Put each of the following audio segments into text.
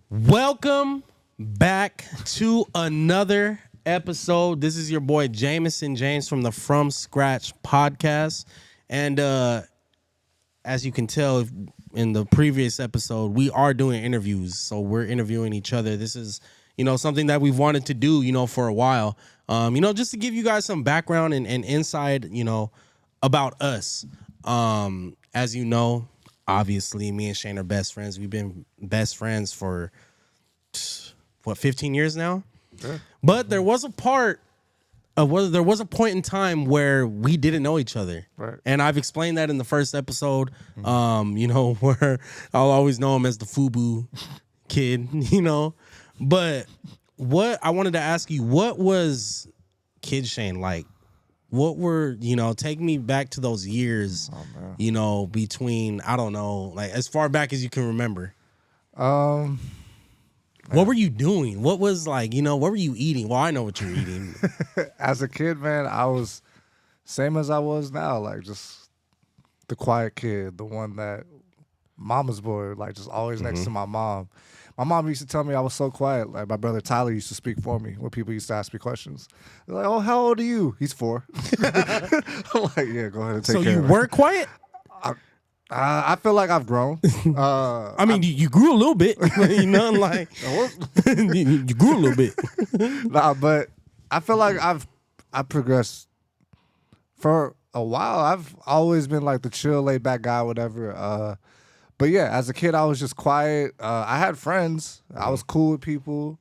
Welcome back to another episode. This is your boy Jameson James from the From Scratch podcast. And as you can tell in the previous episode, we are doing interviews. So we're interviewing each other. This is, something that we've wanted to do, for a while. Just to give you guys some background and insight, about us. As you know, obviously, me and Shane are best friends. We've been best friends for 15 years now? Sure. But there was a point in time where we didn't know each other. Right. And I've explained that in the first episode, where I'll always know him as the FUBU kid, But what I wanted to ask you, what was Kid Shane like? What were, take me back to those years, between, I don't know, like as far back as you can remember. What were you doing? What was like, what were you eating? Well, I know what you're eating. As a kid, man, I was same as I was now, like just the quiet kid, the one that mama's boy, like just always next to my mom. My mom used to tell me I was so quiet. Like my brother Tyler used to speak for me when people used to ask me questions. They're like, "Oh, how old are you?" He's 4. I'm like, "Yeah, go ahead and take care." So you of were quiet? I feel like I've grown. I mean, you grew a little bit. You grew a little bit. Nah, but I feel like I've progressed for a while. I've always been like the chill, laid back guy, whatever. But yeah, as a kid, I was just quiet. I had friends. I was cool with people,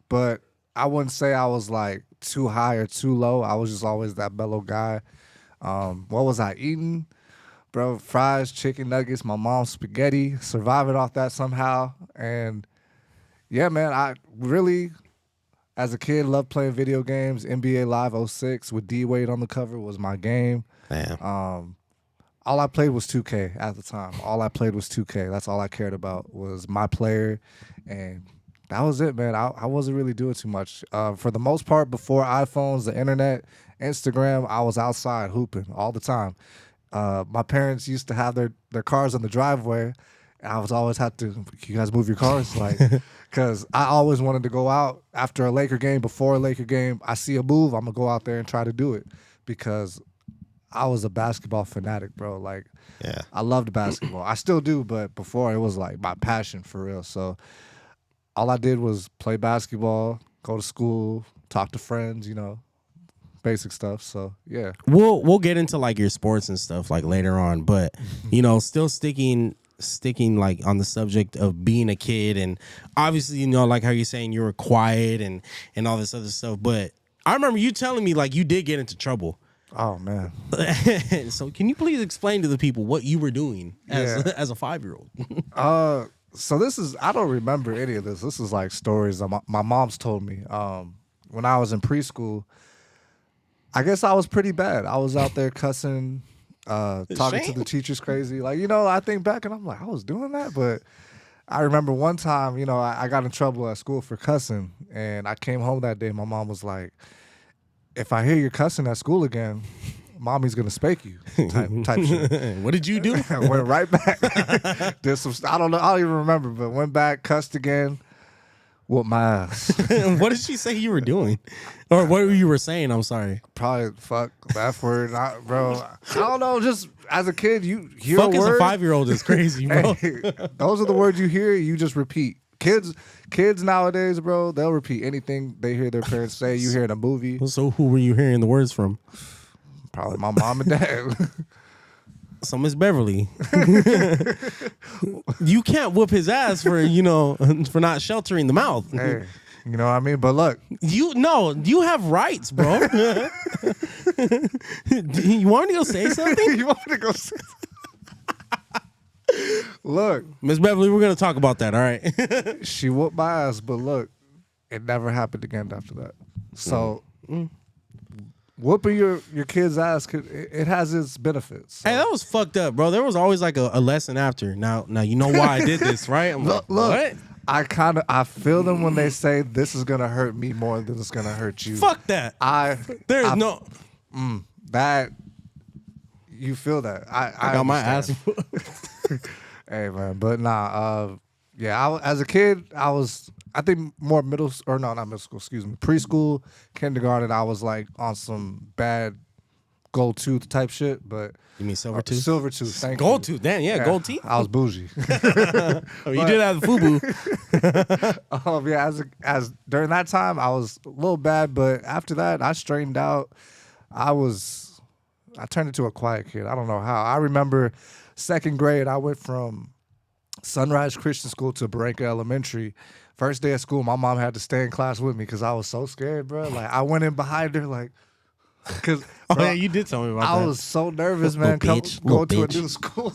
but I wouldn't say I was like too high or too low. I was just always that mellow guy. What was I eating? Bro, fries, chicken nuggets, my mom's spaghetti, surviving off that somehow. And yeah, man, I really, as a kid, loved playing video games. NBA Live 06 with D-Wade on the cover was my game. Damn. All I played was 2K at the time. All I played was 2K. That's all I cared about was my player. And that was it, man. I wasn't really doing too much. For the most part, before iPhones, the internet, Instagram, I was outside hooping all the time. My parents used to have their cars in the driveway, and I was always have to, you guys move your cars? Like, because I always wanted to go out after a Laker game, before a Laker game. I see a move, I'm going to go out there and try to do it because I was a basketball fanatic, bro. Like, Yeah. I loved basketball. I still do, but before it was like my passion for real. So all I did was play basketball, go to school, talk to friends, basic stuff. So yeah, We'll get into like your sports and stuff like later on, but still sticking like on the subject of being a kid, and obviously like how you're saying you were quiet and all this other stuff. But I remember you telling me like you did get into trouble. oh man. So can you please explain to the people what you were doing as a 5-year-old? So this is, I don't remember any of this. This is like stories that my mom's told me. When I was in preschool, I guess I was pretty bad. I was out there cussing, talking to the teachers crazy. Like, I think back and I'm like, I was doing that. But I remember one time, I got in trouble at school for cussing. And I came home that day. My mom was like, if I hear you cussing at school again, mommy's going to spank you type shit. What did you do? I went right back. Did some, I don't even remember, but went back, cussed again. Whooped my ass. What did she say you were doing? Or what you were saying? I'm sorry. Probably fuck, F word, bro. I don't know. Just as a kid, you hear Fuck a as word. a 5-year-old is crazy, bro. Hey, those are the words you hear. You just repeat. Kids nowadays, bro, they'll repeat anything they hear their parents say. You hear in a movie. So who were you hearing the words from? Probably my mom and dad. So Miss Beverly, you can't whoop his ass for for not sheltering the mouth. Hey, you know what I mean? But look, you have rights, bro. You want me to go say something? You want me to go say Look, Miss Beverly, we're gonna talk about that. All right. she whooped my ass, but look, it never happened again after that. So. Whooping your kid's ass, it has its benefits. So. Hey, that was fucked up, bro. There was always like a lesson after. Now you know why I did this, right? I'm look, what? I feel them when they say this is gonna hurt me more than it's gonna hurt you. Fuck that. There's no that you feel that. I got my ass. Hey man, but nah. Yeah, as a kid, I think more or no, not middle school, excuse me, preschool, kindergarten, I was like on some bad gold tooth type shit, but You mean silver tooth? silver tooth, thank Gold you. tooth, damn, yeah, gold teeth. I was bougie. Oh, you did have the FUBU. Yeah, as during that time, I was a little bad, but after that, I straightened out. I turned into a quiet kid. I don't know how. I remember second grade, I went from Sunrise Christian School to Barranca Elementary. First day of school, my mom had to stay in class with me because I was so scared, bro. Like I went in behind her, like, cause Yeah, you did tell me about that. I was so nervous, man. Going to a new school,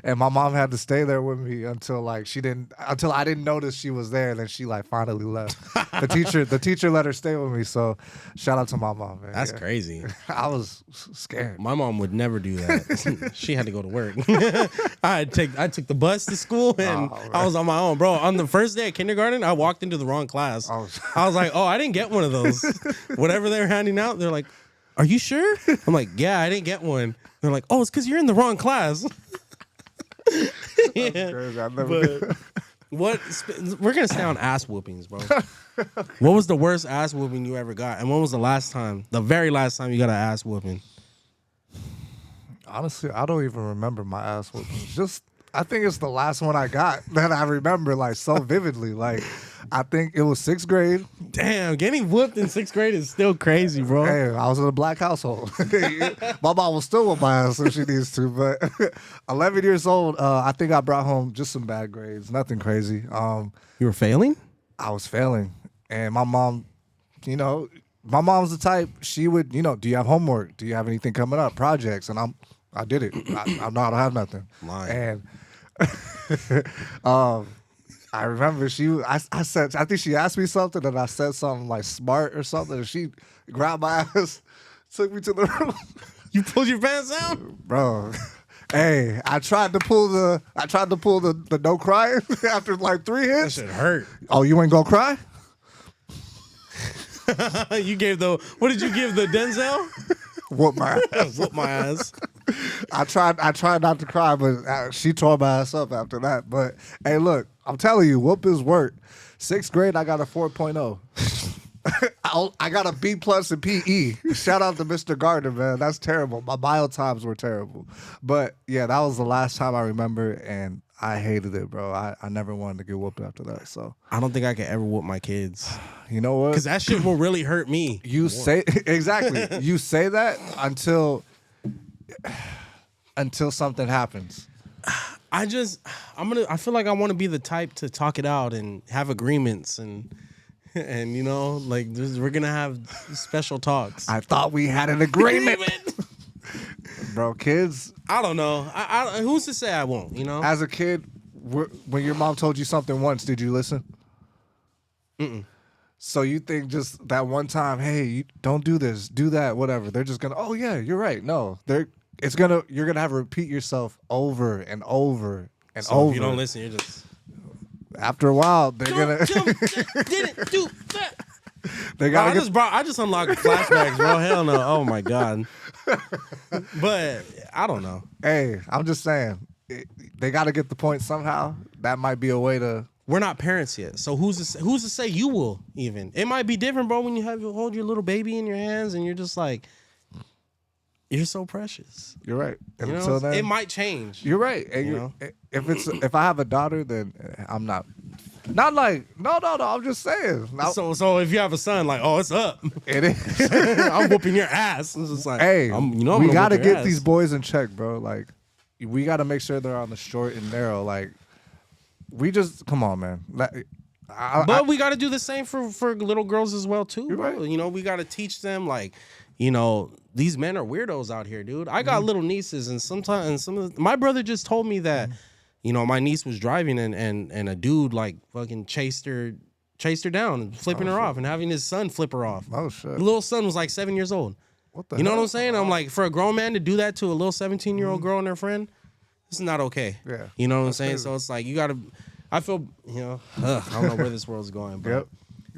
and my mom had to stay there with me until I didn't notice she was there. And then she like finally left. The teacher let her stay with me. So shout out to my mom, man. That's crazy. I was scared. My mom would never do that. She had to go to work. I took the bus to school and I was on my own, bro. On the first day of kindergarten, I walked into the wrong class. I was like, oh, I didn't get one of those. Whatever they were handing out, they're like, are you sure? I'm like, yeah, I didn't get one. They're like, oh, it's because you're in the wrong class. Yeah. Crazy. I never We're gonna stay on ass whoopings, bro. What was the worst ass whooping you ever got, and when was the very last time you got an ass whooping? Honestly, I don't even remember my ass whooping. I think it's the last one I got that I remember like so vividly. Like, I think it was 6th grade. Damn, getting whooped in 6th grade is still crazy, bro. Hey, I was in a black household. My mom will still whoop my ass if she needs to. But 11 years old, I think I brought home just some bad grades. Nothing crazy. You were failing? I was failing. And my mom, my mom's the type, she would, do you have homework? Do you have anything coming up? Projects? And I did it. I don't have nothing. Lying. And I remember I think she asked me something and I said something like smart or something, and she grabbed my ass, took me to the room. You pulled your pants down? Bro. Hey, I tried to pull the no crying after like 3 hits. That shit hurt. Oh, you ain't gonna cry? What did you give the Denzel? Whoop my ass. Whoop my ass. I tried not to cry, but she tore my ass up after that. But hey, look, I'm telling you, whoop is work. 6th grade, I got a 4.0. I got a B+ in PE. Shout out to Mr. Gardner, man. That's terrible. My bio times were terrible. But yeah, that was the last time I remember, and I hated it, bro. I never wanted to get whooped after that. So I don't think I could ever whoop my kids. You know what? Because that shit will really hurt me. You say exactly. You say that until something happens. I feel like I want to be the type to talk it out and have agreements and we're gonna have special talks. I thought we had an agreement. Bro, kids. I don't know. I who's to say I won't? As a kid, when your mom told you something once, did you listen? Mm-mm. So you think just that one time, hey, don't do this, do that, whatever. They're just gonna, oh yeah, you're right. No, you're gonna have to repeat yourself over and over and over. If you don't listen, you're just. After a while, they're gonna. Didn't do that. They gotta I just unlocked flashbacks, bro. Hell no. Oh my god. But I don't know. Hey, I'm just saying, they got to get the point somehow. That might be a way to. We're not parents yet, so who's to say you will even? It might be different, bro, when you hold your little baby in your hands and you're just like, you're so precious. You're right. And until then, it might change. You're right. And if I have a daughter, then I'm not. Not like no. I'm just saying. So if you have a son, like, oh, it's up. It is. I'm whooping your ass. It's just like, hey, we gotta get ass. these boys in check, bro. Like, we gotta make sure they're on the short and narrow. Like, come on, man. But we gotta do the same for little girls as well too. Right. We gotta teach them like, these men are weirdos out here, dude. I got little nieces, and my brother just told me that. My niece was driving and a dude like fucking chased her down and flipping her off and having his son flip her off. Oh shit. The little son was like 7 years old. What the You know hell? what I'm saying? I'm like, for a grown man to do that to a little 17-year-old girl and her friend, this is not okay. Yeah. You know what I'm saying? Crazy. So it's like I feel, I don't know where this world's going, but Yep.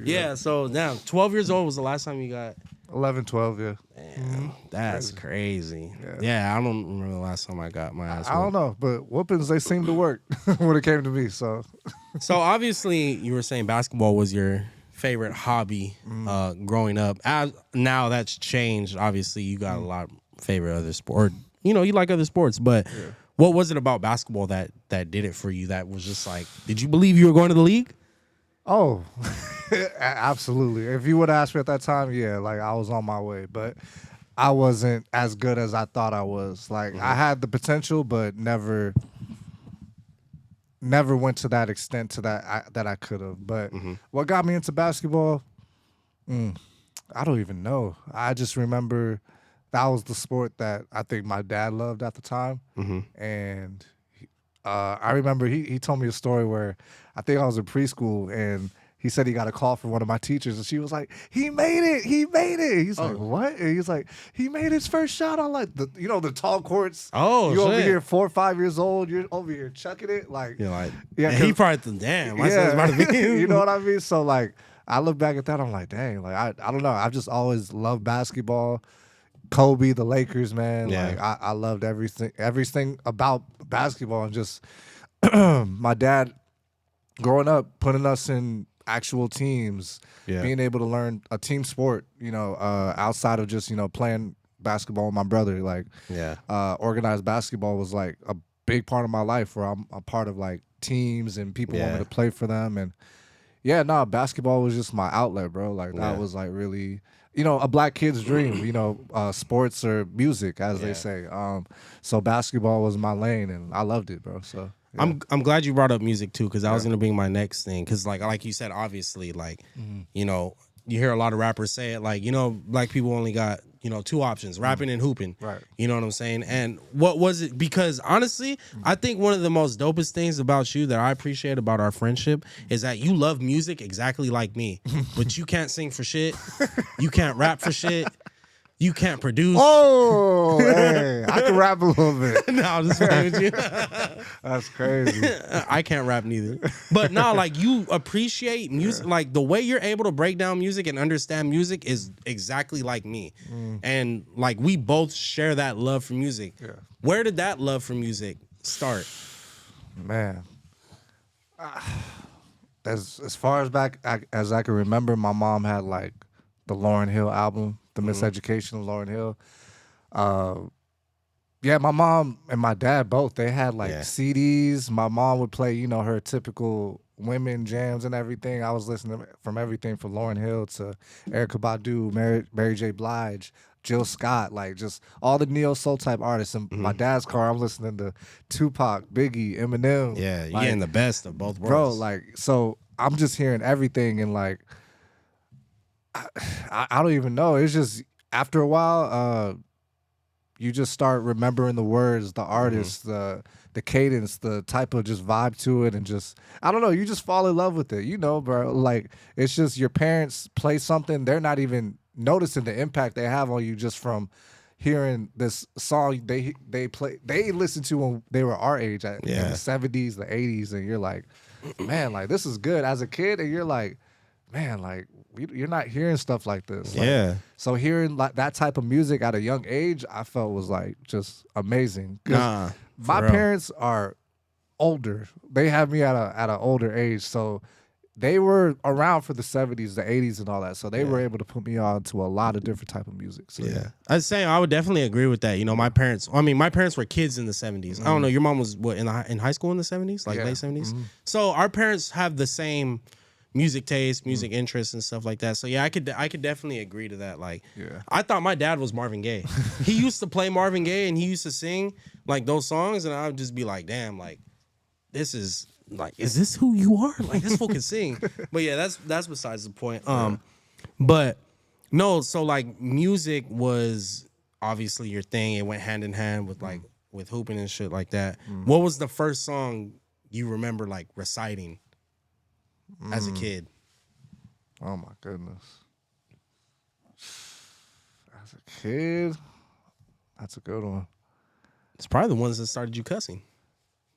yeah, so now 12 years old was the last time you got 11, 12, yeah. Damn, that's crazy. Yeah. Yeah, I don't remember the last time I got my ass I don't whooped. know, but whoopings, they seem to work when it came to me. So, So obviously, you were saying basketball was your favorite hobby growing up. As now that's changed. Obviously, you got a lot of favorite other sport. You know, you like other sports, but what was it about basketball that did it for you? That was just like, did you believe you were going to the league? oh, absolutely. If you would ask me at that time, yeah, like I was on my way, but I wasn't as good as I thought I was. Like I had the potential, but never went to that extent to that I could have. But what got me into basketball? I don't even know. I just remember that was the sport that I think my dad loved at the time, and I remember he told me a story where I think I was in preschool and he said he got a call from one of my teachers and she was like, he made it. He's like, what? And he's like, he made his first shot on like the tall courts. Oh, you over shit. here 4 or 5 years old, you're over here chucking it. Like, You're like, yeah, and he probably thought, damn, my son's about to be. you know what I mean? So like I look back at that, I'm like, dang, like I don't know. I've just always loved basketball. Kobe, the Lakers, man. Yeah. Like I loved everything about basketball, and just my dad growing up putting us in actual teams, being able to learn a team sport, outside of just playing basketball with my brother. Like organized basketball was like a big part of my life, where I'm a part of like teams and people want me to play for them. And basketball was just my outlet, bro. Like that was like really, a black kid's dream, sports or music, as they say. So basketball was my lane and I loved it, bro. So yeah. I'm glad you brought up music too, because I was gonna bring my next thing. Because like you said, obviously, like you hear a lot of rappers say it, like black people only got two options: rapping and hooping. Right. You know what I'm saying? And what was it? Because honestly, I think one of the most dopest things about you that I appreciate about our friendship is that you love music exactly like me, but you can't sing for shit, you can't rap for shit. You can't produce. Oh, hey, I can rap a little bit. No, I'm just playing with you. That's crazy. I can't rap neither. But no, like you appreciate music. Like the way you're able to break down music and understand music is exactly like me. And like we both share that love for music. Yeah. Where did that love for music start? Man. As far as back as I can remember, my mom had like the Lauryn Hill album, The Miseducation of Lauryn Hill. My mom and my dad both, they had like CDs. My mom would play, her typical women jams and everything. I was listening from everything from Lauryn Hill to Erykah Badu, Mary J. Blige, Jill Scott, like just all the neo soul type artists. In my dad's car, I'm listening to Tupac, Biggie, Eminem. Yeah, you're like, getting the best of both worlds. bro. Like, so I'm just hearing everything, and like I don't even know. It's just after a while, you just start remembering the words, the artists, the cadence, the type of just vibe to it, and just I don't know. You just fall in love with it, bro. Like it's just your parents play something, they're not even noticing the impact they have on you just from hearing this song they listened to when they were our age in the 70s, the 80s, and you're like, man, like this is good as a kid, and you're like, man, like you're not hearing stuff like this. Like, so hearing like that type of music at a young age, I felt was like just amazing. My parents are older. They have me at an older age, so they were around for the 70s, the 80s, and all that. So they were able to put me on to a lot of different type of music. So I was saying I would definitely agree with that. My parents were kids in the 70s. I don't know. Your mom was what in high school in the 70s, like late 70s. So our parents have the same music taste, music interests, and stuff like that. So I could definitely agree to that. Like, I thought my dad was Marvin Gaye. He used to play Marvin Gaye and he used to sing like those songs, and I would just be like, damn, like this is like, is this who you are? Like this fool can sing. But that's besides the point. But no, so like music was obviously your thing. It went hand in hand with like with hooping and shit like that. What was the first song you remember like reciting as a kid? Oh my goodness. As a kid, that's a good one. It's probably the ones that started you cussing.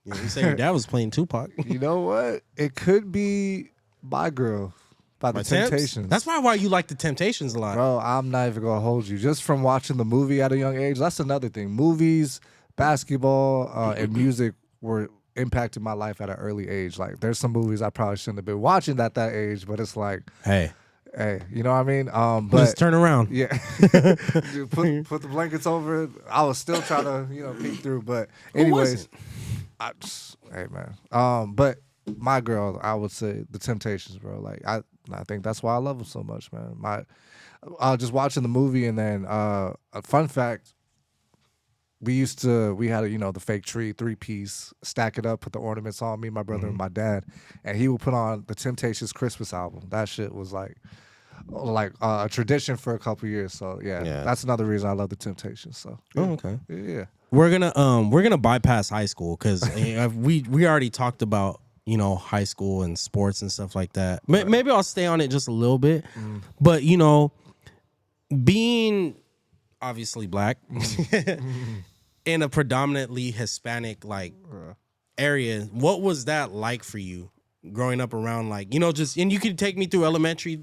You said your dad was playing Tupac. You know what? It could be My Girl By the Temps? Temptations. That's probably why you like the Temptations a lot. Bro, I'm not even gonna hold you. Just from watching the movie at a young age, that's another thing. Movies, basketball, and music were impacting my life at an early age. Like, there's some movies I probably shouldn't have been watching at that age, but it's like, Hey, you know what I mean? But just turn around. yeah, Dude, put the blankets over it. I was still trying to peek through, but anyways, hey man. But my girl, I would say the Temptations, bro. Like I think that's why I love them so much, man. Just watching the movie, and then a fun fact. We had the fake tree 3-piece, stack it up, put the ornaments on, me, my brother, and my dad, and he would put on the Temptations Christmas album. That shit was like a tradition for a couple years. So yeah, that's another reason I love the Temptations. So yeah. Oh, okay. Yeah. We're gonna bypass high school because we already talked about high school and sports and stuff like that. Right. Maybe I'll stay on it just a little bit, but being obviously black in a predominantly Hispanic area, what was that like for you growing up around and you could take me through elementary,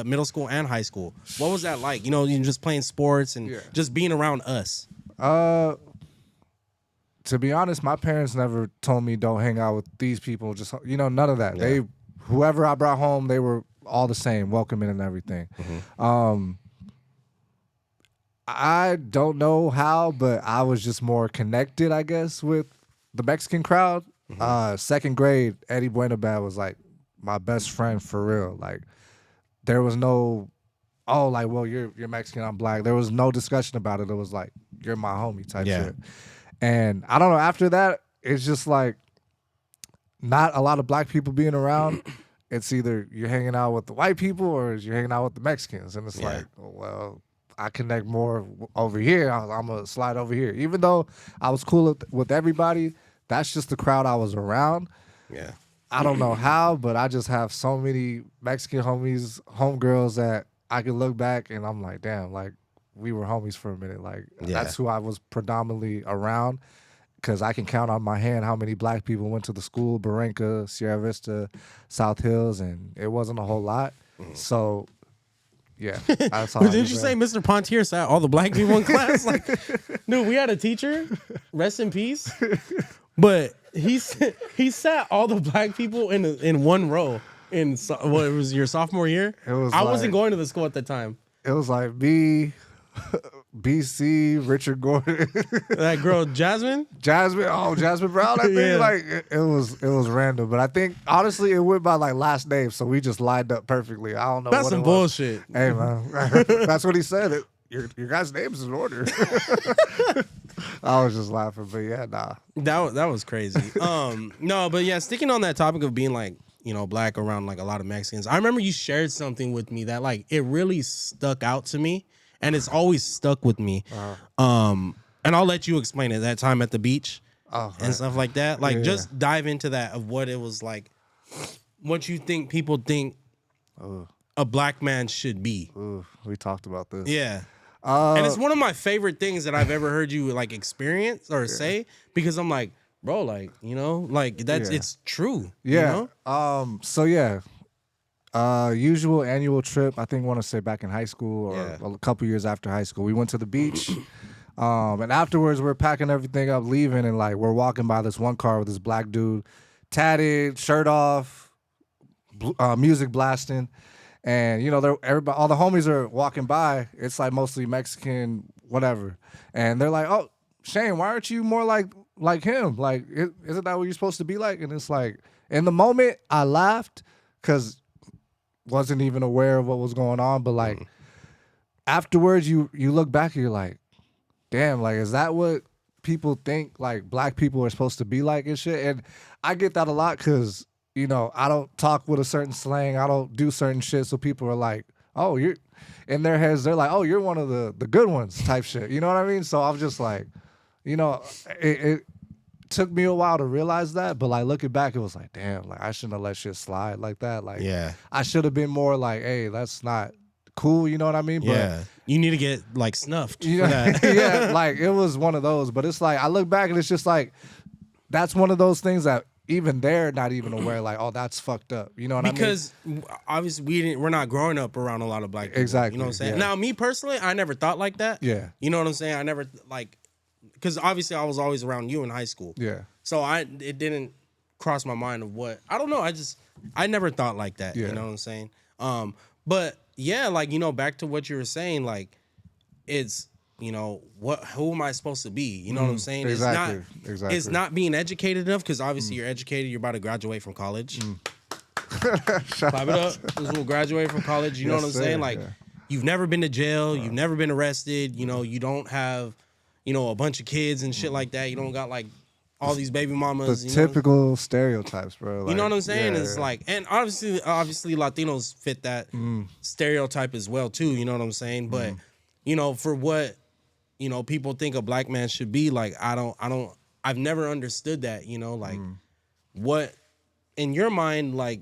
middle school, and high school. What was that like? You just playing sports and just being around us. To be honest, my parents never told me don't hang out with these people. Just none of that. Yeah. Whoever I brought home, they were all the same, welcoming and everything. I don't know how, but I was just more connected, I guess, with the Mexican crowd. Second grade, Eddie Buenabad was like my best friend for real. Like, there was no, well, you're Mexican, I'm black. There was no discussion about it. It was like, you're my homie type shit. And I don't know, after that, it's just like not a lot of black people being around. It's either you're hanging out with the white people or you're hanging out with the Mexicans. And it's like, well, I connect more over here. I'm going to slide over here. Even though I was cool with everybody, that's just the crowd I was around. Yeah. I don't know how, but I just have so many Mexican homies, homegirls that I can look back and I'm like, damn, like we were homies for a minute. Like that's who I was predominantly around, because I can count on my hand how many black people went to the school, Barranca, Sierra Vista, South Hills, and it wasn't a whole lot. So yeah. That's all. Didn't you say Mr. Pontier sat all the black people in class? Like, dude, we had a teacher, rest in peace, but he sat all the black people in one row in it was your sophomore year? I wasn't going to the school at the time. It was like me, BC, Richard Gordon, that girl Jasmine Brown. I think like it was random, but I think honestly it went by like last name, so we just lined up perfectly. I don't know. That's what some bullshit. Hey man, that's what he said. Your guys' names is in order. I was just laughing, but yeah, nah. That was crazy. No, but yeah, sticking on that topic of being like black around like a lot of Mexicans. I remember you shared something with me that like it really stuck out to me. And it's always stuck with me. And I'll let you explain it. That time at the beach and stuff like that. Like, just dive into that of what it was like. What you think people think a black man should be. We talked about this. Yeah. And it's one of my favorite things that I've ever heard you like experience or say, because I'm like, bro, like, like that's it's true. Yeah. So yeah. Usual annual trip, I think I want to say back in high school or a couple years after high school. We went to the beach. And afterwards we're packing everything up, leaving, and like we're walking by this one car with this black dude, tatted, shirt off, music blasting. And everybody, all the homies are walking by. It's like mostly Mexican, whatever. And they're like, "Oh, Shane, why aren't you more like him? Like, isn't that what you're supposed to be like?" And it's like, in the moment, I laughed because wasn't even aware of what was going on. But like afterwards, you look back and you're like, damn, like, is that what people think like black people are supposed to be like and shit? And I get that a lot because I don't talk with a certain slang, I don't do certain shit, so people are like, oh, you're in their heads, they're like, oh, you're one of the good ones type shit, you know what I mean? So I'm just like, it took me a while to realize that, but like looking back, it was like, damn, like I shouldn't have let shit slide like that. Like, I should have been more like, hey, that's not cool, you know what I mean? But you need to get like snuffed for that. Yeah, like it was one of those. But it's like I look back and it's just like that's one of those things that even they're not even aware, like, oh, that's fucked up. You know what because obviously we're not growing up around a lot of black people. Exactly, You know what I'm saying? yeah. Now, me personally, I never thought like that. Yeah. You know what I'm saying? I never like, because obviously I was always around you in high school. Yeah. So it didn't cross my mind of what, I don't know. I never thought like that. Yeah. You know what I'm saying? But yeah, like, you know, back to what you were saying, like, it's, you know, who am I supposed to be? You know what I'm saying? Exactly. It's not being educated enough, because obviously you're educated, you're about to graduate from college. Clap it up. We'll graduate from college. You know what I'm saying? Like, you've never been to jail, you've never been arrested, you know, you don't have, you know, a bunch of kids and shit like that. You don't got like all these baby mamas. The you know typical stereotypes, bro. Like, you know what I'm saying? yeah, It's yeah. like, and obviously Latinos fit that stereotype as well too. You know what I'm saying? But you know, for what, you know, people think a black man should be, like, I've never understood that. You know, like, what in your mind, like,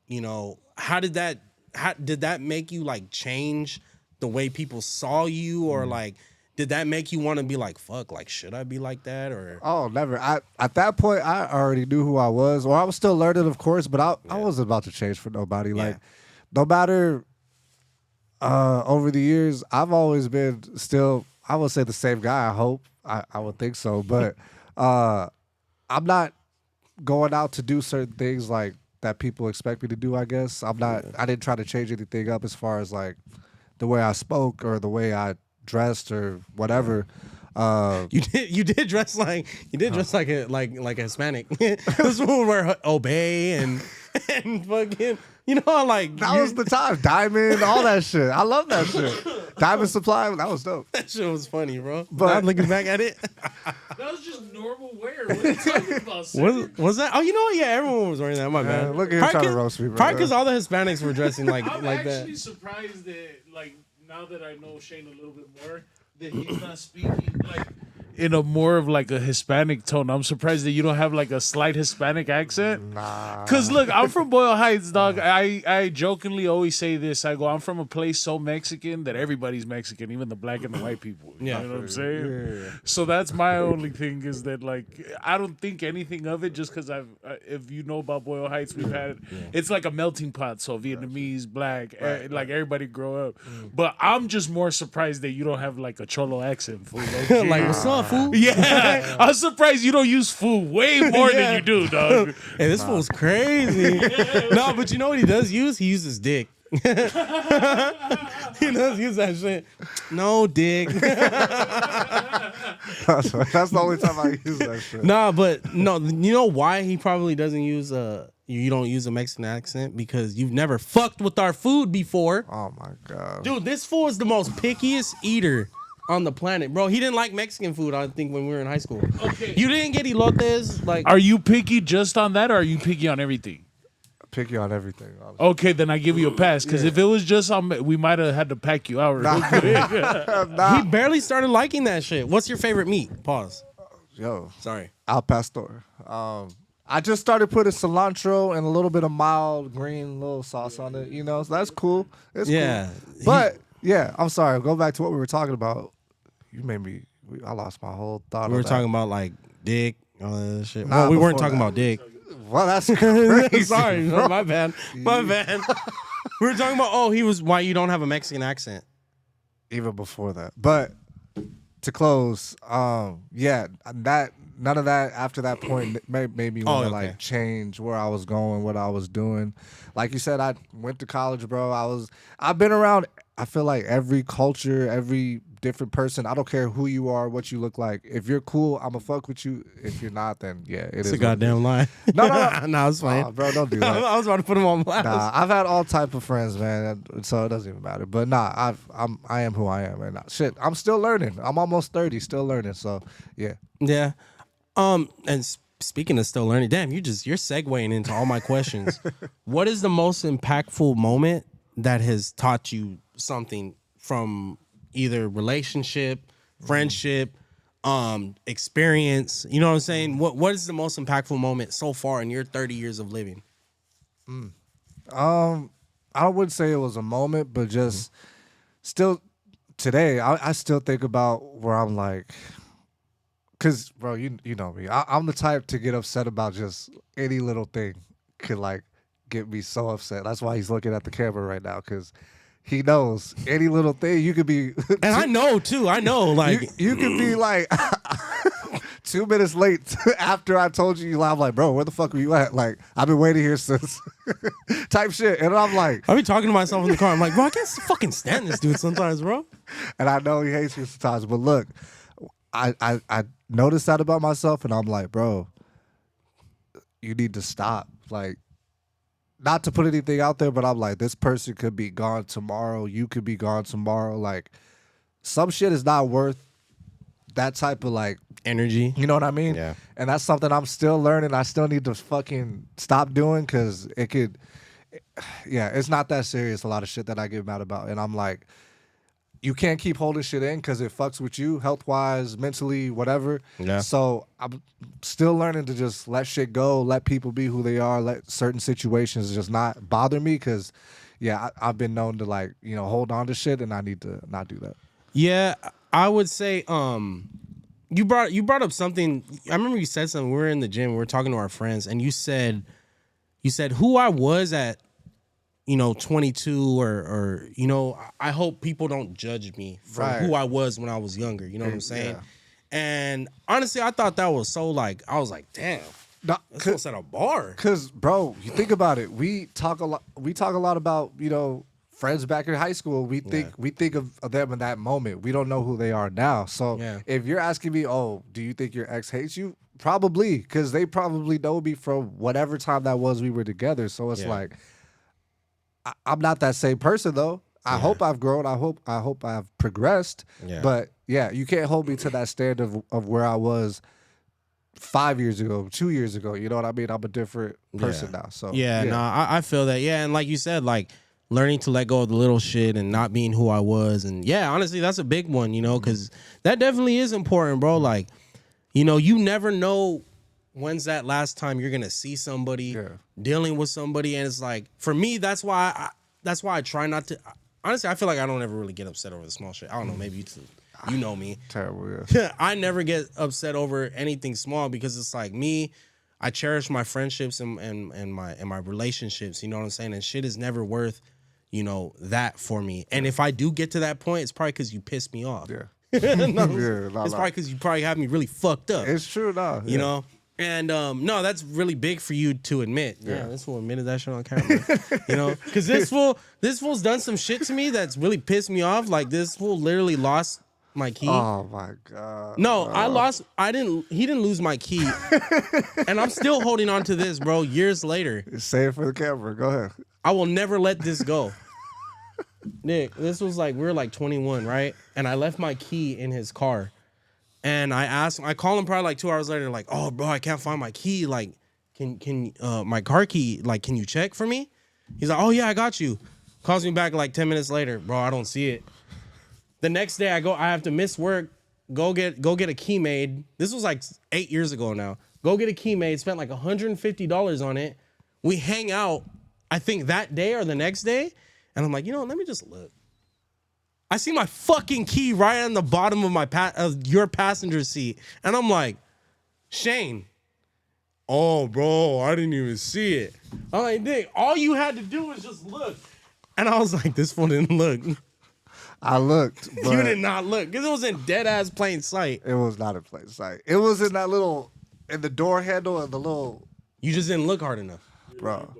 you know, how did that make you like change the way people saw you, or like, did that make you want to be like, fuck, like, should I be like that? Or Oh, never. At that point, I already knew who I was. Or I was still learning, of course, but I wasn't about to change for nobody. Like, no matter over the years, I've always been still, I would say, the same guy, I hope. I would think so. But I'm not going out to do certain things like that people expect me to do, I guess. I didn't try to change anything up as far as like the way I spoke or the way I dressed or whatever. you did dress like a Hispanic. This one where obey and fucking, you know, like, that was the time. Diamond, all that shit. I love that shit. Diamond Supply, that was dope. that shit was funny, bro. But- I'm looking back at it. That was just normal wear. What are you talking about, sir? Was that? Oh, you know what? Yeah, everyone was wearing that. My bad. look at him trying to roast me, bro. Probably because all the Hispanics were dressing like I'm like actually that. surprised that, like, now that I know Shane a little bit more, that he's not speaking like in a more of like a Hispanic tone. I'm surprised that you don't have like a slight Hispanic accent. Nah. Cause look, I'm from Boyle Heights, dog. I jokingly always say this. I go, I'm from a place so Mexican that everybody's Mexican, even the black and the white people. You know what I'm saying? Yeah. So that's my only thing, is that, like, I don't think anything of it, just because if you know about Boyle Heights, we've had, it's like a melting pot. So Vietnamese, black, like everybody grow up. But I'm just more surprised that you don't have like a Cholo accent, fool. Like, what's up, fool? Yeah, I'm surprised you don't use fool way more than you do, dog. Hey, this fool's crazy. No, but you know what he does use? He uses dick. He does use that shit. No dick. That's the only time I use that shit. Nah, but no, you know why he probably doesn't use you don't use a Mexican accent? Because you've never fucked with our food before. Oh my god. Dude, this fool is the most pickiest eater on the planet, bro. He didn't like Mexican food, I think, when we were in high school. Okay. You didn't get elotes, like. Are you picky just on that, or are you picky on everything? Picky on everything. Honestly. Okay, then I give you a pass, because if it was just on, we might have had to pack you out. real quick. He barely started liking that shit. What's your favorite meat? Pause. Yo, Sorry. Al Pastor. I just started putting cilantro and a little bit of mild green little sauce on it. You know, so that's cool. It's Yeah. cool. But yeah, I'm sorry. Go back to what we were talking about. You made me. I lost my whole thought. We on were that. talking about like dick, all that shit. Nah, Well, we weren't before talking that. about dick. Well, that's crazy. Sorry, bro. my bad. My bad. We were talking about why you don't have a Mexican accent. Even before that, but to close, yeah, that none of that after that point made me want to okay. like change where I was going, what I was doing. Like you said, I went to college, bro. I've been around. I feel like every culture, every different person. I don't care who you are, what you look like. If you're cool, I'ma fuck with you. If you're not, then yeah, It's a goddamn lie. No. Nah, it's fine. Nah, bro, don't do that. I was about to put him on blast. Nah, I've had all type of friends, man, so it doesn't even matter. But nah, I am who I am, and shit, I'm still learning. I'm almost 30, still learning. So yeah. Yeah. And speaking of still learning, damn, you're segueing into all my questions. What is the most impactful moment that has taught you something from either relationship, friendship, experience? You know what I'm saying? What is the most impactful moment so far in your 30 years of living? I wouldn't say it was a moment, but just still today, I still think about where I'm like, Cause bro, you know me. I'm the type to get upset about just any little thing. Could like get me so upset. That's why he's looking at the camera right now. Cause he knows any little thing you could be. And I know too. I know. Like you could be like 2 minutes late after I told you. I'm like, bro, where the fuck were you at? Like, I've been waiting here since type shit. And I'm like, I be talking to myself in the car. I'm like, bro, I can't fucking stand this dude sometimes, bro. and I know he hates me sometimes. But look, I noticed that about myself, and I'm like, bro, you need to stop. Like, not to put anything out there, but I'm like, this person could be gone tomorrow. You could be gone tomorrow. Like, some shit is not worth that type of like Energy. you know what I mean? Yeah. And that's something I'm still learning. I still need to fucking stop doing because it could, yeah, it's not that serious. A lot of shit that I get mad about. And I'm like, you can't keep holding shit in because it fucks with you health wise, mentally, whatever. Yeah. So I'm still learning to just let shit go, let people be who they are, let certain situations just not bother me because, yeah, I've been known to like, you know, hold on to shit and I need to not do that. Yeah, I would say you brought up something. I remember you said something. We were in the gym, we were talking to our friends, and you said who I was at, 22 or I hope people don't judge me for Right. who I was when I was younger. You know what I'm saying? Yeah. And honestly, I thought that was so like, I was like, damn, No, that's gonna set a bar. Cause, bro, you think about it. We talk a lot. We talk a lot about friends back in high school. We think of them in that moment. We don't know who they are now. So Yeah. if you're asking me, oh, do you think your ex hates you? Probably, because they probably know me from whatever time that was we were together. So it's Yeah. like I'm not that same person though. I hope I've grown. I hope I've progressed. Yeah. But yeah, you can't hold me to that standard of where I was 5 years ago, 2 years ago. You know what I mean? I'm a different person now. So Yeah, no, I feel that. Yeah, and like you said, like learning to let go of the little shit and not being who I was. And yeah, honestly, that's a big one, because that definitely is important, bro. Like, you never know when's that last time you're gonna see somebody dealing with somebody. And it's like, for me, that's why I try not to. Honestly, I feel like I don't ever really get upset over the small shit. I don't know, maybe you know me. terrible. Yeah. I never get upset over anything small because it's like me. I cherish my friendships and my relationships. You know what I'm saying? And shit is never worth, that for me. And if I do get to that point, it's probably because you pissed me off. Yeah. It's probably because you probably have me really fucked up. It's true, no. You know. And no, that's really big for you to admit. Yeah, this fool admitted that shit on camera. Because this fool's done some shit to me that's really pissed me off. Like this fool literally lost my key. Oh my god. No, he didn't lose my key. And I'm still holding on to this, bro, years later. Say it for the camera. Go ahead. I will never let this go. Nick, this was like, we were like 21, right? And I left my key in his car. And I called him probably like 2 hours later, like, oh, bro, I can't find my key. Like, can my car key, like, can you check for me? He's like, oh, yeah, I got you. Calls me back like 10 minutes later. Bro, I don't see it. The next day I have to miss work, go get a key made. This was like 8 years ago now. Go get a key made, spent like $150 on it. We hang out, I think that day or the next day. And I'm like, let me just look. I see my fucking key right on the bottom of your passenger seat. And I'm like, Shane, oh, bro, I didn't even see it. I'm like, Nick, all you had to do was just look. And I was like, this fool didn't look. I looked, but You did not look. Because it was in dead ass plain sight. it was not in plain sight. It was in in the door handle and the little, You just didn't look hard enough. bro.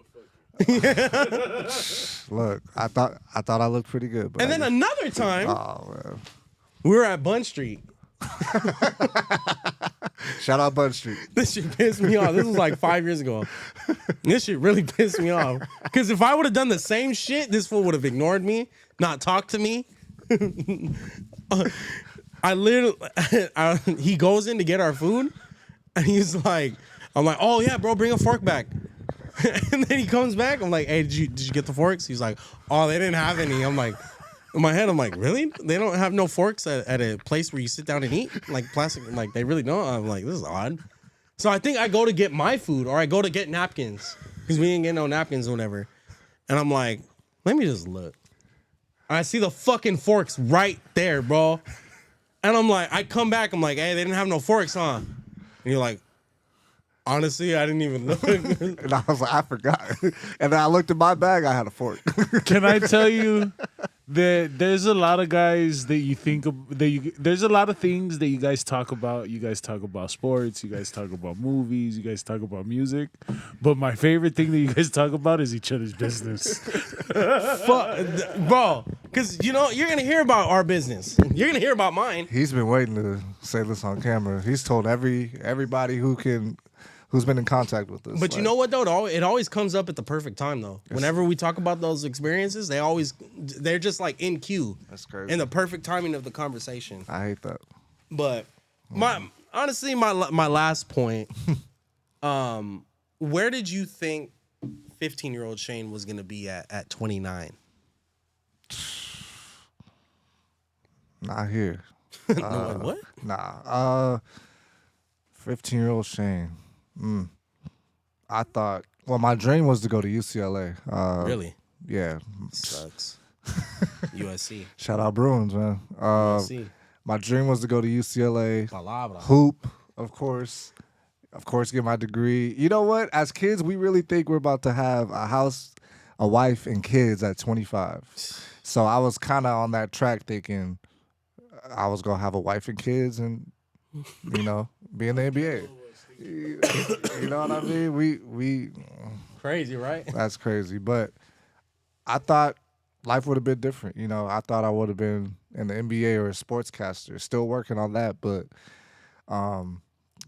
Look, I thought I looked pretty good. But And then another time, oh man, we were at Bun Street. shout out Bud Street. This shit pissed me off. This was like 5 years ago. This shit really pissed me off. Because if I would have done the same shit, this fool would have ignored me, not talked to me. He goes in to get our food, and he's like, I'm like, oh yeah, bro, bring a fork back. And then he comes back. I'm like, hey, did you get the forks? He's like, oh, they didn't have any. I'm like, in my head, I'm like, really? They don't have no forks at a place where you sit down and eat? Like plastic, like they really don't? I'm like, this is odd. So I think I go to get my food or I go to get napkins because we didn't get no napkins or whatever. And I'm like, let me just look. I see the fucking forks right there, bro. And I'm like, I come back, I'm like, hey, they didn't have no forks, huh? And you're like, honestly, I didn't even look. And I was like, I forgot. And then I looked at my bag, I had a fork. Can I tell you that there's a lot of guys that you think of, there's a lot of things that you guys talk about. You guys talk about sports, you guys talk about movies, you guys talk about music. But my favorite thing that you guys talk about is each other's business. Bro, because, you know, you're going to hear about our business. You're going to hear about mine. He's been waiting to say this on camera. He's told everybody who's been in contact with us. But you know what, though? It always comes up at the perfect time, though. Whenever we talk about those experiences, they're just like in queue. That's crazy. In the perfect timing of the conversation. I hate that. But honestly, my last point, where did you think 15-year-old Shane was going to be at 29? Not here. No, what? Nah. 15-year-old Shane. I thought, well, my dream was to go to UCLA. Really? Yeah. Sucks. USC. Shout out Bruins, man. USC. My dream was to go to UCLA. Palabra. Hoop, of course. Of course, get my degree. You know what? As kids, we really think we're about to have a house, a wife, and kids at 25. So I was kind of on that track thinking I was going to have a wife and kids and, you know, be in the NBA. You know what I mean? We Crazy, right? That's crazy. But I thought life would have been different. You know, I thought I would have been in the NBA or a sportscaster. Still working on that, but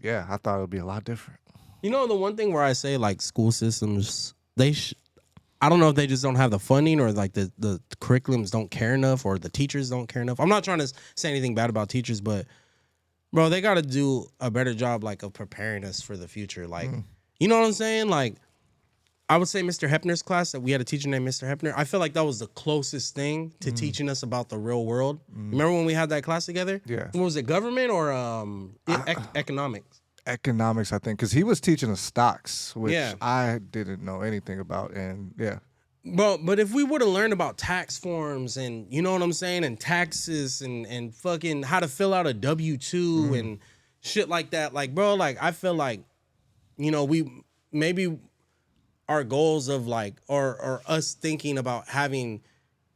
yeah, I thought it would be a lot different. You know, the one thing where I say like school systems, I don't know if they just don't have the funding or like the curriculums don't care enough or the teachers don't care enough. I'm not trying to say anything bad about teachers, but bro, they got to do a better job like of preparing us for the future. Like, you know what I'm saying? Like, I would say Mr. Hepner's class, that we had a teacher named Mr. Hepner. I feel like that was the closest thing to teaching us about the real world. Remember when we had that class together? Yeah. What was it, government or economics? Economics, I think, because he was teaching us stocks, which Yeah. I didn't know anything about, and yeah. But if we would have learned about tax forms and, you know what I'm saying, and taxes and fucking how to fill out a W-2 and shit like that, like, bro, like, I feel like, you know, maybe our goals of like, or us thinking about having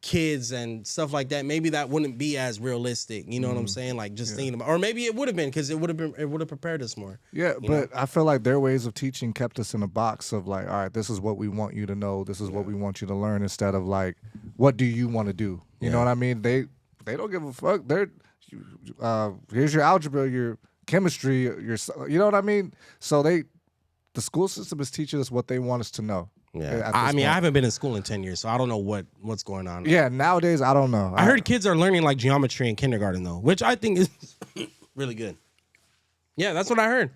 kids and stuff like that, maybe that wouldn't be as realistic. You know what I'm saying? Like just thinking about, or maybe it would have been because it would have prepared us more. Yeah, you but know? I feel like their ways of teaching kept us in a box of like, all right, this is what we want you to know, this is what we want you to learn, instead of like, what do you want to do? You know what I mean? They don't give a fuck. They're here's your algebra, your chemistry, your, you know what I mean? So the school system is teaching us what they want us to know. Yeah, I mean, I haven't been in school in 10 years, so I don't know what's going on. Yeah, nowadays I don't know. I heard kids are learning like geometry in kindergarten though, which I think is really good. Yeah, that's what I heard.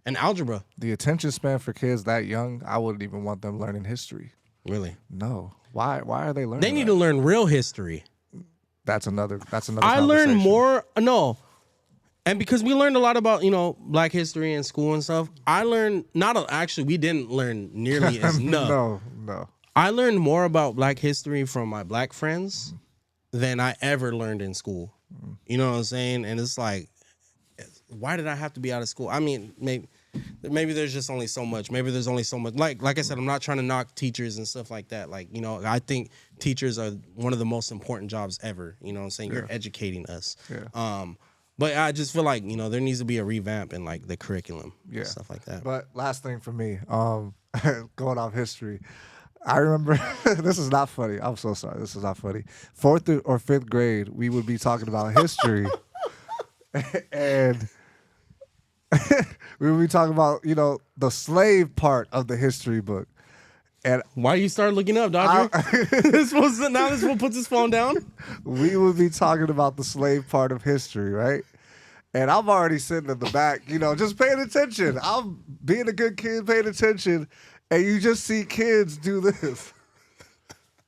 And algebra. The attention span for kids that young, I wouldn't even want them learning history. Really? No. Why are they learning? They need to learn real history. That's another I learned conversation. more. No. And because we learned a lot about, you know, Black history in school and stuff, I learned actually we didn't learn nearly as No. I learned more about Black history from my Black friends than I ever learned in school. You know what I'm saying? And it's like, why did I have to be out of school? I mean, maybe there's just only so much. Maybe there's only so much. Like I said, I'm not trying to knock teachers and stuff like that. Like, you know, I think teachers are one of the most important jobs ever. You know what I'm saying? You're educating us. Yeah. But I just feel like, you know, there needs to be a revamp in like the curriculum and stuff like that. But last thing for me, going off history, I remember this is not funny. I'm so sorry. This is not funny. 4th or 5th grade, we would be talking about history, and we would be talking about, you know, the slave part of the history book. And why you start looking up, Dodger? This one puts his phone down. We would be talking about the slave part of history, right? And I'm already sitting in the back, you know, just paying attention. I'm being a good kid, paying attention, and you just see kids do this.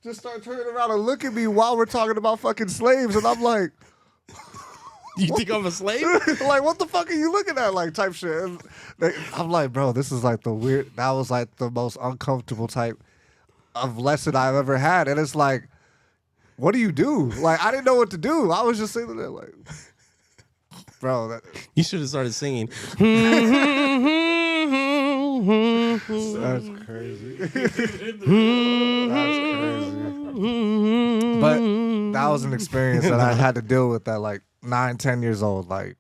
Just start turning around and look at me while we're talking about fucking slaves, and I'm like, You think I'm a slave? like, what the fuck are you looking at? Like, type shit. And I'm like, bro, this is like that was like the most uncomfortable type of lesson I've ever had. And it's like, what do you do? Like, I didn't know what to do. I was just sitting there like, Bro, that, You should have started singing. that's crazy. That's crazy. But that was an experience that I had to deal with at like 9, 10 years old. Like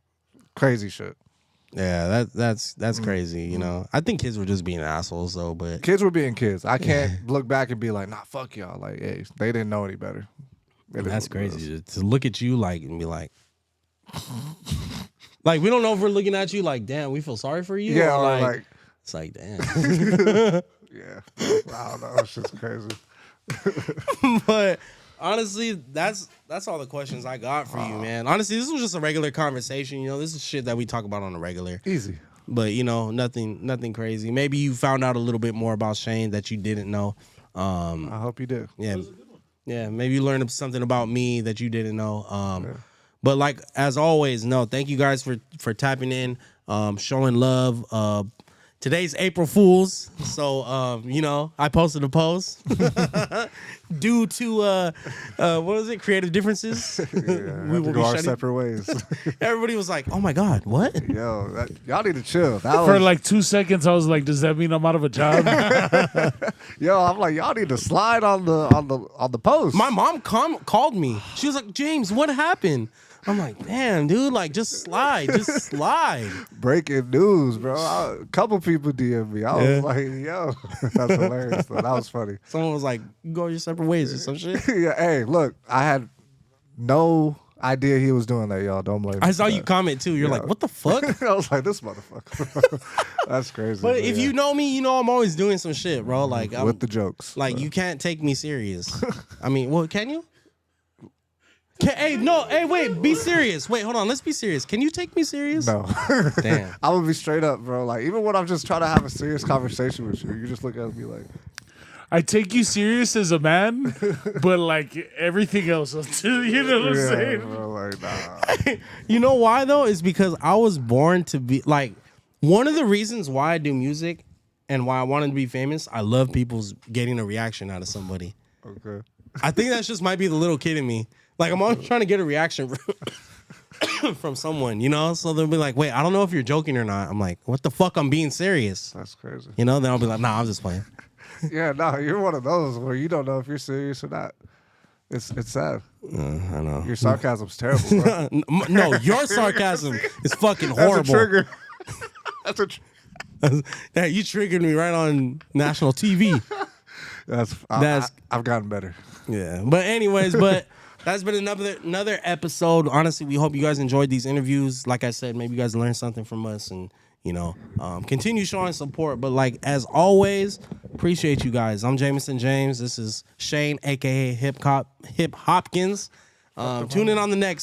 crazy shit. Yeah, that's crazy. You know, I think kids were just being assholes though. But Kids were being kids. I can't look back and be like, nah, fuck y'all. Like, hey, they didn't know any better. that's crazy to look at you like and be like, like we don't know if we're looking at you like, damn, we feel sorry for you. Yeah, or or like it's like, damn. yeah. I don't know. It's just crazy. But honestly, that's all the questions I got for you, man. Honestly, this was just a regular conversation. You know, this is shit that we talk about on a regular. Easy. But you know, nothing crazy. Maybe you found out a little bit more about Shane that you didn't know. I hope you did. Yeah, yeah. Maybe you learned something about me that you didn't know. But like as always, no. Thank you guys for tapping in, showing love. Today's April Fool's, so you know I posted a post due to what was it? Creative differences. Yeah, We will go be our shutting- separate ways. Everybody was like, "Oh my god, what?" Yo, y'all need to chill. That For was, like 2 seconds, I was like, "Does that mean I'm out of a job?" yo, I'm like, y'all need to slide on the post. My mom called me. She was like, "James, what happened?" I'm like, "Damn, dude, like just slide." Breaking news, bro. A couple people DM me. I was like, yo, that's hilarious. Though. That was funny. Someone was like, "You go your separate ways" or some shit. Yeah, hey, look, I had no idea he was doing that, y'all. Don't blame me. I saw for you that. comment too. You're like, "What the fuck?" I was like, this motherfucker. That's crazy. But if you know me, you know I'm always doing some shit, bro. Like I'm, with the jokes, like you can't take me serious. I mean, well, can you? Hey, wait, be serious. Wait, hold on. Let's be serious. Can you take me serious? no. Damn. I'm gonna be straight up, bro. Like even when I'm just trying to have a serious conversation with you, you just look at me like, I take you serious as a man, but like everything else, until you know what I'm yeah, saying. bro, like nah. You know why though? Is because I was born to be like one of the reasons why I do music and why I wanted to be famous. I love people's getting a reaction out of somebody. Okay. I think that's just might be the little kid in me. Like I'm always trying to get a reaction from someone, you know? So they'll be like, "Wait, I don't know if you're joking or not." I'm like, "What the fuck? I'm being serious." That's crazy. You know? Then I'll be like, "Nah, I'm just playing." Yeah, no, you're one of those where you don't know if you're serious or not. It's sad. I know. Your sarcasm's terrible, bro. No, your sarcasm is fucking horrible. That's a trigger. That's a. Yeah, you triggered me right on national TV. I've gotten better. Yeah, but anyways, that's been another episode. Honestly, we hope you guys enjoyed these interviews. Like I said, maybe you guys learned something from us, and you know, continue showing support. But like as always, appreciate you guys. I'm Jameson James. This is Shane, aka Hip Hopkins. Tune in on the next